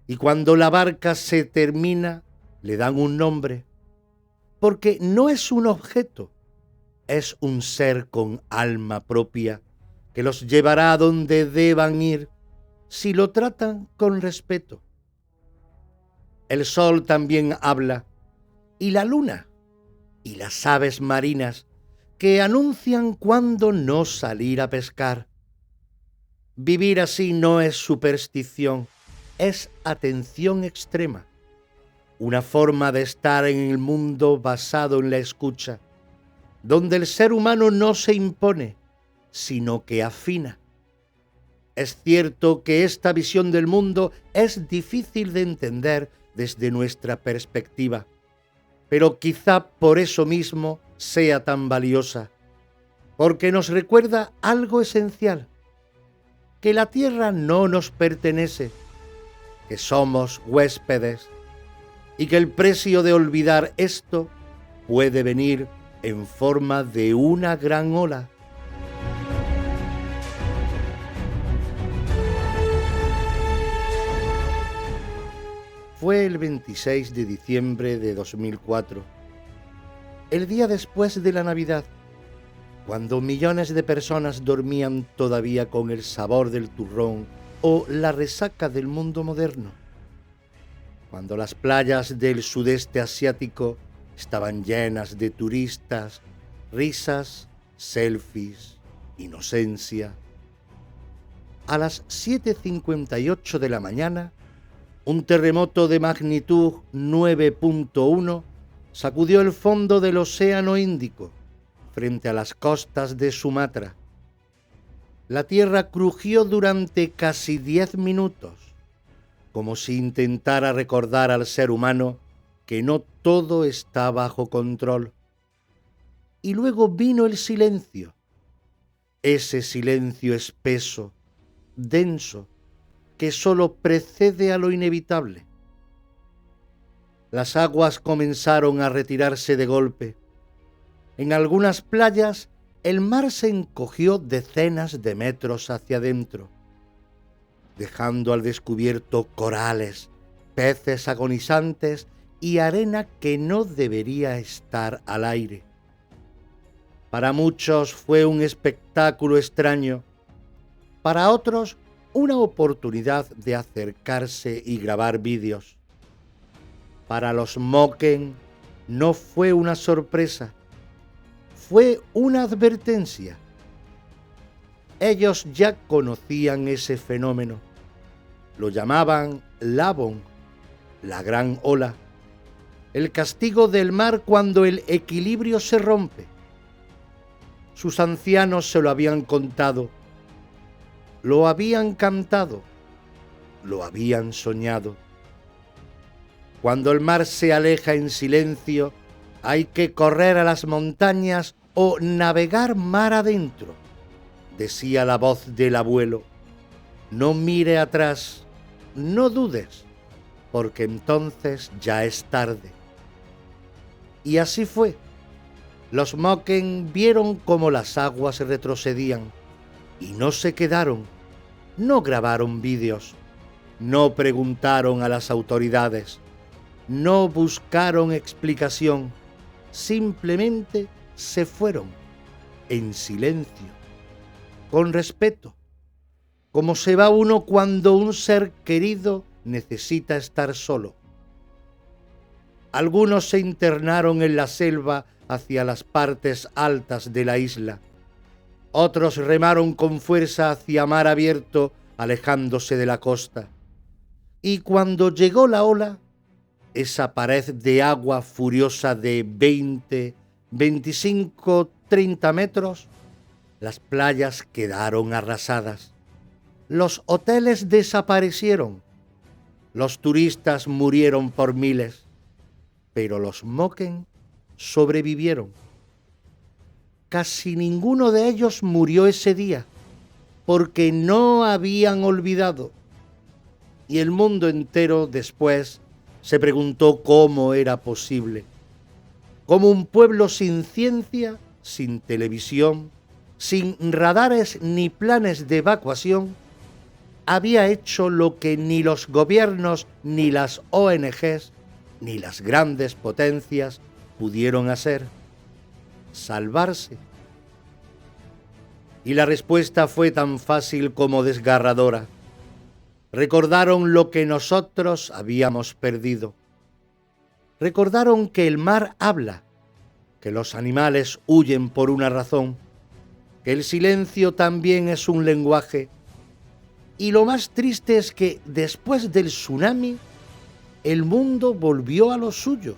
y cuando la barca se termina, le dan un nombre, porque no es un objeto, es un ser con alma propia que los llevará a donde deban ir si lo tratan con respeto. El sol también habla, y la luna, y las aves marinas que anuncian cuándo no salir a pescar. Vivir así no es superstición, es atención extrema, una forma de estar en el mundo basado en la escucha, donde el ser humano no se impone, sino que afina. Es cierto que esta visión del mundo es difícil de entender desde nuestra perspectiva, pero quizá por eso mismo sea tan valiosa, porque nos recuerda algo esencial, que la tierra no nos pertenece, que somos huéspedes, y que el precio de olvidar esto puede venir en forma de una gran ola. Fue el 26 de diciembre de 2004, el día después de la Navidad, cuando millones de personas dormían todavía con el sabor del turrón o la resaca del mundo moderno, cuando las playas del sudeste asiático estaban llenas de turistas, risas, selfies, inocencia. A las 7:58 de la mañana, un terremoto de magnitud 9.1 sacudió el fondo del Océano Índico frente a las costas de Sumatra. La tierra crujió durante casi 10 minutos, como si intentara recordar al ser humano que no todo está bajo control. Y luego vino el silencio, ese silencio espeso, denso, que solo precede a lo inevitable. Las aguas comenzaron a retirarse de golpe. En algunas playas el mar se encogió decenas de metros hacia adentro, dejando al descubierto corales, peces agonizantes y arena que no debería estar al aire. Para muchos fue un espectáculo extraño, para otros una oportunidad de acercarse y grabar vídeos. Para los Moken no fue una sorpresa, fue una advertencia. Ellos ya conocían ese fenómeno, lo llamaban Lavon, la gran ola, el castigo del mar cuando el equilibrio se rompe. Sus ancianos se lo habían contado, lo habían cantado, lo habían soñado. Cuando el mar se aleja en silencio, hay que correr a las montañas o navegar mar adentro, decía la voz del abuelo. No mire atrás, no dudes, porque entonces ya es tarde. Y así fue. Los Moken vieron cómo las aguas retrocedían y no se quedaron, no grabaron vídeos, no preguntaron a las autoridades, no buscaron explicación, simplemente se fueron en silencio, con respeto, como se va uno cuando un ser querido necesita estar solo. Algunos se internaron en la selva hacia las partes altas de la isla. Otros remaron con fuerza hacia mar abierto, alejándose de la costa. Y cuando llegó la ola, esa pared de agua furiosa de 20, 25, 30 metros, las playas quedaron arrasadas. Los hoteles desaparecieron. Los turistas murieron por miles. Pero los Moken sobrevivieron. Casi ninguno de ellos murió ese día, porque no habían olvidado. Y el mundo entero después se preguntó cómo era posible. Cómo un pueblo sin ciencia, sin televisión, sin radares ni planes de evacuación, había hecho lo que ni los gobiernos, ni las ONGs, ni las grandes potencias pudieron hacer: salvarse. Y la respuesta fue tan fácil como desgarradora. Recordaron lo que nosotros habíamos perdido. Recordaron que el mar habla, que los animales huyen por una razón, que el silencio también es un lenguaje. Y lo más triste es que después del tsunami, el mundo volvió a lo suyo.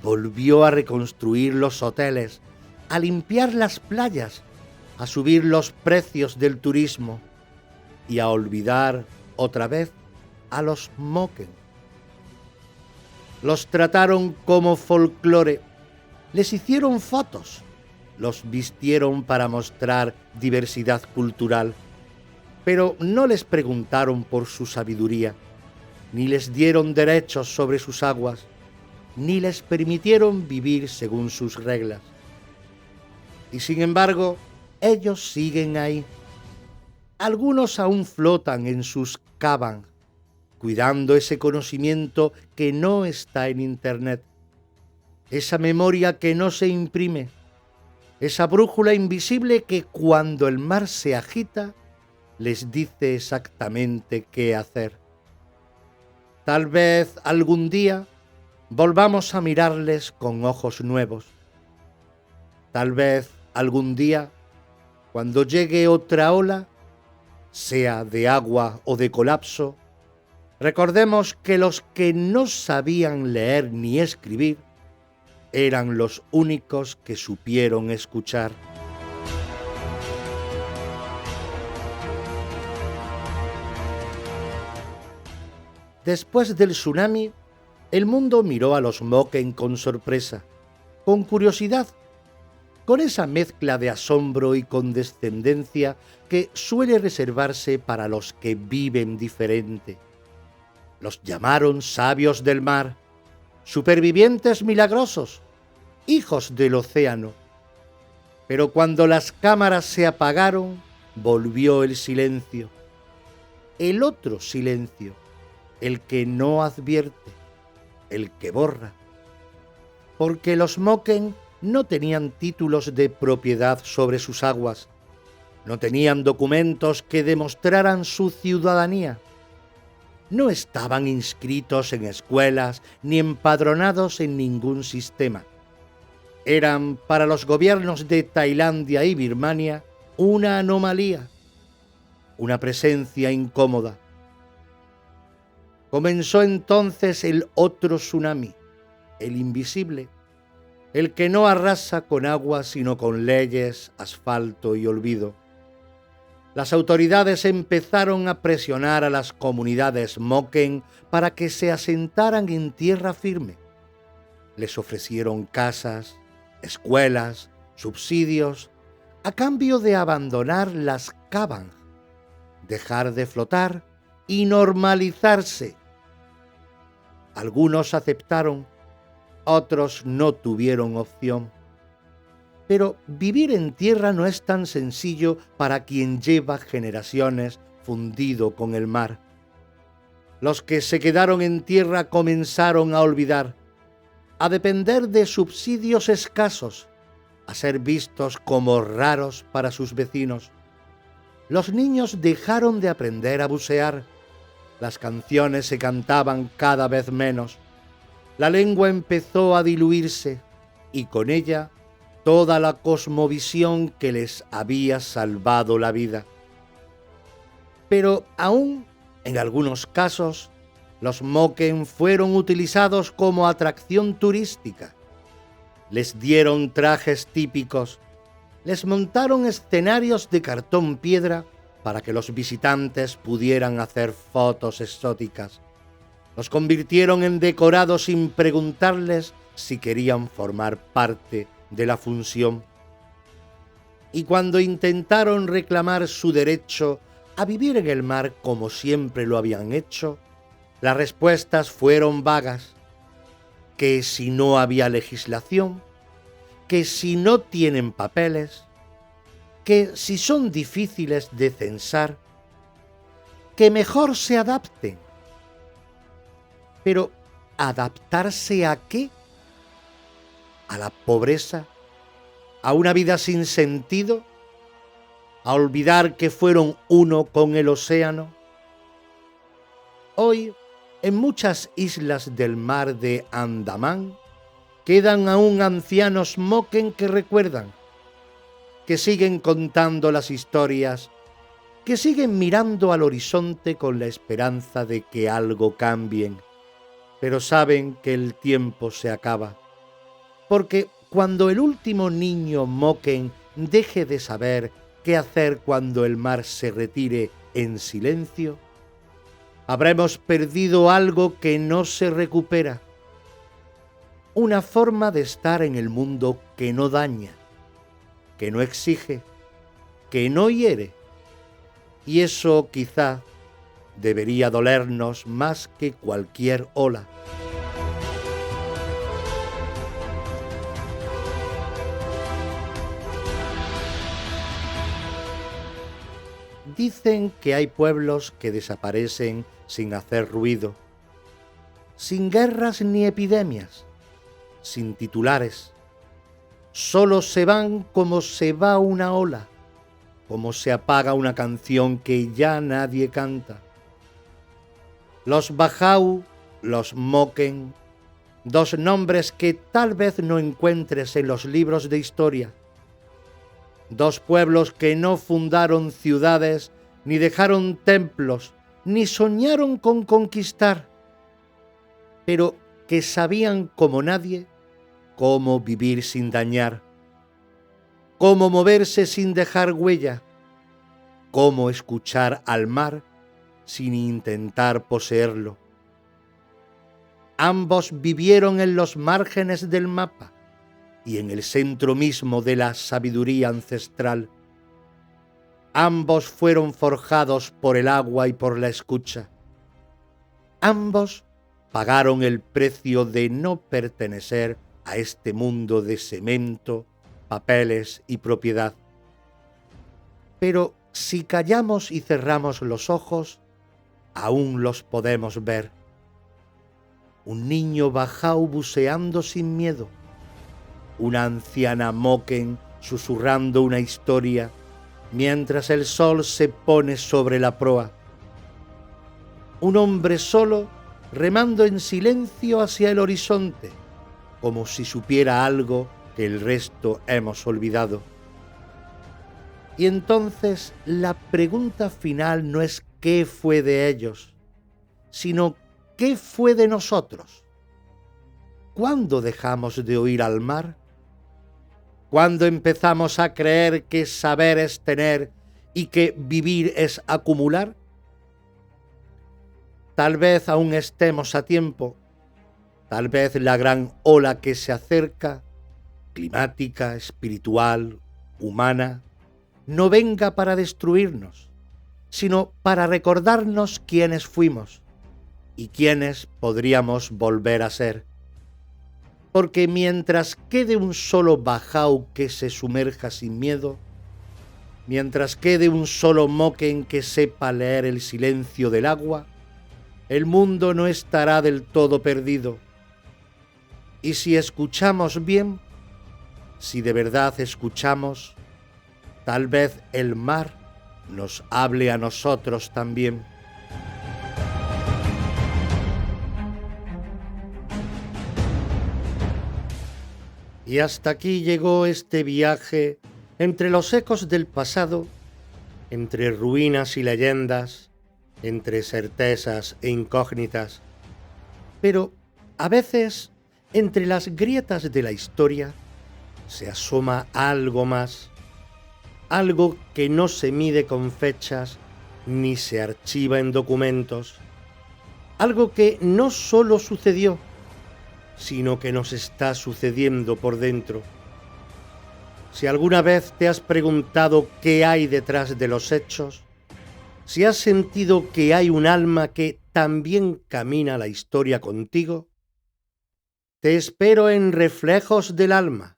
Volvió a reconstruir los hoteles, a limpiar las playas, a subir los precios del turismo y a olvidar otra vez a los Moken. Los trataron como folclore, les hicieron fotos, los vistieron para mostrar diversidad cultural, pero no les preguntaron por su sabiduría, ni les dieron derechos sobre sus aguas, ni les permitieron vivir según sus reglas. Y sin embargo, ellos siguen ahí. Algunos aún flotan en sus caban, cuidando ese conocimiento que no está en Internet, esa memoria que no se imprime, esa brújula invisible que cuando el mar se agita les dice exactamente qué hacer. Tal vez algún día volvamos a mirarles con ojos nuevos. Tal vez algún día, cuando llegue otra ola, sea de agua o de colapso, recordemos que los que no sabían leer ni escribir eran los únicos que supieron escuchar. Después del tsunami, el mundo miró a los Moken con sorpresa, con curiosidad, con esa mezcla de asombro y condescendencia que suele reservarse para los que viven diferente. Los llamaron sabios del mar, supervivientes milagrosos, hijos del océano. Pero cuando las cámaras se apagaron, volvió el silencio. El otro silencio, el que no advierte, el que borra. Porque los Moken no tenían títulos de propiedad sobre sus aguas, no tenían documentos que demostraran su ciudadanía, no estaban inscritos en escuelas ni empadronados en ningún sistema. Eran para los gobiernos de Tailandia y Birmania una anomalía, una presencia incómoda. Comenzó entonces el otro tsunami, el invisible, el que no arrasa con agua sino con leyes, asfalto y olvido. Las autoridades empezaron a presionar a las comunidades Moken para que se asentaran en tierra firme. Les ofrecieron casas, escuelas, subsidios, a cambio de abandonar las caban, dejar de flotar y normalizarse. Algunos aceptaron, otros no tuvieron opción. Pero vivir en tierra no es tan sencillo para quien lleva generaciones fundido con el mar. Los que se quedaron en tierra comenzaron a olvidar, a depender de subsidios escasos, a ser vistos como raros para sus vecinos. Los niños dejaron de aprender a bucear, las canciones se cantaban cada vez menos, la lengua empezó a diluirse y con ella toda la cosmovisión que les había salvado la vida. Pero aún, en algunos casos, los Moken fueron utilizados como atracción turística. Les dieron trajes típicos, les montaron escenarios de cartón piedra para que los visitantes pudieran hacer fotos exóticas. Los convirtieron en decorados sin preguntarles si querían formar parte de la función. y cuando intentaron reclamar su derecho a vivir en el mar como siempre lo habían hecho, las respuestas fueron vagas, que si no había legislación, que si no tienen papeles, que si son difíciles de censar, que mejor se adapten. Pero, ¿adaptarse a qué? ¿A la pobreza? ¿A una vida sin sentido? ¿A olvidar que fueron uno con el océano? Hoy, en muchas islas del mar de Andamán, quedan aún ancianos moken que recuerdan, que siguen contando las historias, que siguen mirando al horizonte con la esperanza de que algo cambien, pero saben que el tiempo se acaba, porque cuando el último niño moken deje de saber qué hacer cuando el mar se retire en silencio, habremos perdido algo que no se recupera, una forma de estar en el mundo que no daña, que no exige, que no hiere, y eso quizá debería dolernos más que cualquier ola. Dicen que hay pueblos que desaparecen sin hacer ruido, sin guerras ni epidemias, sin titulares. Solo se van como se va una ola, como se apaga una canción que ya nadie canta. Los Bajau, los Moken, dos nombres que tal vez no encuentres en los libros de historia. Dos pueblos que no fundaron ciudades, ni dejaron templos, ni soñaron con conquistar, pero que sabían como nadie cómo vivir sin dañar, cómo moverse sin dejar huella, cómo escuchar al mar sin intentar poseerlo. Ambos vivieron en los márgenes del mapa y en el centro mismo de la sabiduría ancestral. Ambos fueron forjados por el agua y por la escucha. Ambos pagaron el precio de no pertenecer a este mundo de cemento, papeles y propiedad. Pero si callamos y cerramos los ojos, aún los podemos ver. Un niño bajau buceando sin miedo, una anciana moken susurrando una historia mientras el sol se pone sobre la proa, un hombre solo remando en silencio hacia el horizonte, como si supiera algo que el resto hemos olvidado. Y entonces la pregunta final no es qué fue de ellos, sino qué fue de nosotros. ¿Cuándo dejamos de oír al mar? ¿Cuándo empezamos a creer que saber es tener y que vivir es acumular? Tal vez aún estemos a tiempo, tal vez la gran ola que se acerca, climática, espiritual, humana, no venga para destruirnos, sino para recordarnos quiénes fuimos y quiénes podríamos volver a ser. Porque mientras quede un solo bajau que se sumerja sin miedo, mientras quede un solo moken que sepa leer el silencio del agua, el mundo no estará del todo perdido. Y si escuchamos bien, si de verdad escuchamos, tal vez el mar nos hable a nosotros también. Y hasta aquí llegó este viaje entre los ecos del pasado, entre ruinas y leyendas, entre certezas e incógnitas. Pero a veces, entre las grietas de la historia, se asoma algo más, algo que no se mide con fechas ni se archiva en documentos, algo que no solo sucedió, sino que nos está sucediendo por dentro. Si alguna vez te has preguntado qué hay detrás de los hechos, si has sentido que hay un alma que también camina la historia contigo, te espero en Reflejos del Alma.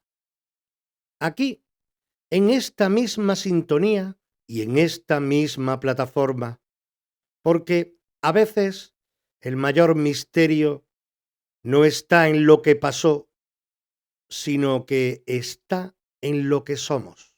Aquí, en esta misma sintonía y en esta misma plataforma, porque a veces el mayor misterio no está en lo que pasó, sino que está en lo que somos.